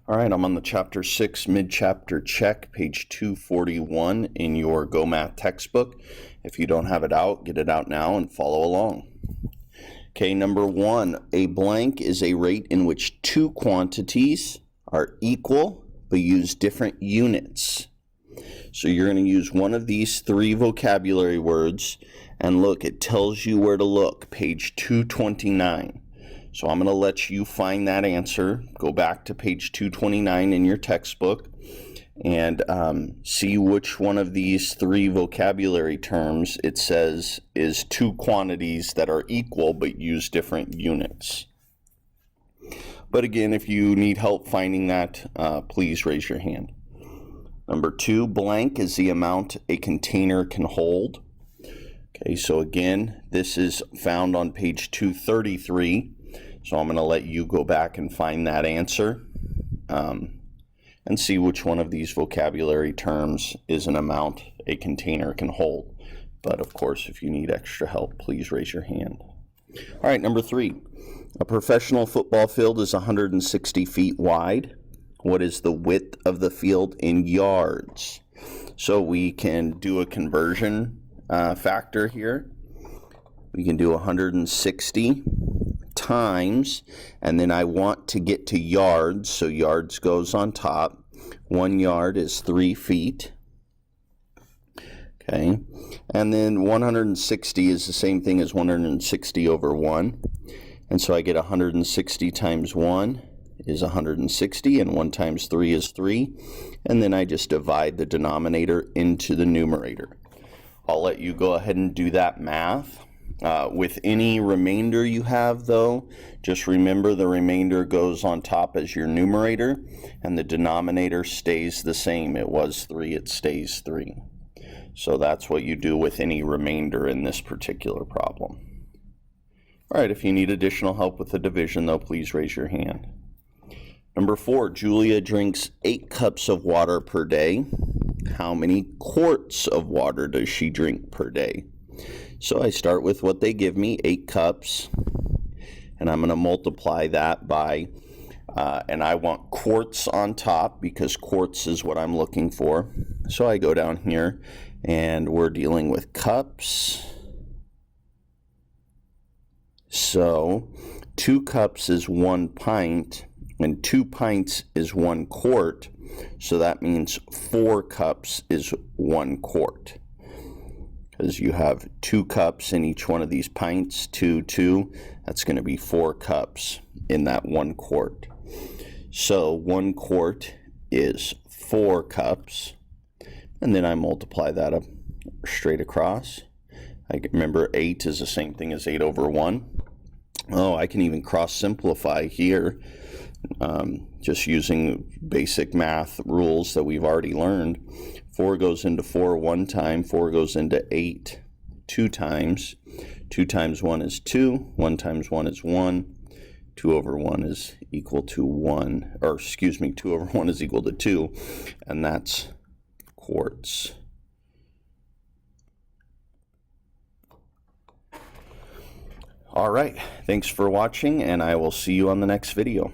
All right, I'm on the Chapter 6 mid-chapter check, page 241 in your Go Math textbook. If you don't have it out, get it out now and follow along. Okay, number 1, a blank is a rate in which two quantities are equal but use different units. So you're going to use one of these three vocabulary words, and look, it tells you where to look, page 229. So I'm going to let you find that answer. Go back to page 229 in your textbook and see which one of these three vocabulary terms it says is two quantities that are equal but use different units. But again, if you need help finding that, please raise your hand. Number 2, blank is the amount a container can hold. Okay, so again, this is found on page 233. So I'm going to let you go back and find that answer and see which one of these vocabulary terms is an amount a container can hold. But of course, if you need extra help, please raise your hand. All right, number 3. A professional football field is 160 feet wide. What is the width of the field in yards? So we can do a conversion factor here. We can do 160 times, and then I want to get to yards, so yards goes on top. 1 yard is 3 feet. Okay, and then 160 is the same thing as 160 over 1, and so I get 160 times 1 is 160, and 1 times 3 is 3, and then I just divide the denominator into the numerator. I'll let you go ahead and do that math. With any remainder you have, though, just remember the remainder goes on top as your numerator, and the denominator stays the same. It was 3, it stays 3. So that's what you do with any remainder in this particular problem. All right, if you need additional help with the division, though, please raise your hand. Number 4, Julia drinks 8 cups of water per day. How many quarts of water does she drink per day? So I start with what they give me, 8 cups, and I'm going to multiply that by, and I want quarts on top because quarts is what I'm looking for. So I go down here, and we're dealing with cups. So 2 cups is 1 pint, and 2 pints is 1 quart, so that means 4 cups is 1 quart. Because you have 2 cups in each one of these pints, 2, that's going to be 4 cups in that 1 quart. So 1 quart is 4 cups, and then I multiply that up straight across. I remember 8 is the same thing as 8 over 1. Oh, I can even cross simplify here, just using basic math rules that we've already learned. 4 goes into 4 1 time, 4 goes into 8 2 times. 2 times 1 is 2, 1 times 1 is 1, 2 over 1 is equal to 1, or excuse me, 2 over 1 is equal to 2, and that's quarts. All right, thanks for watching, and I will see you on the next video.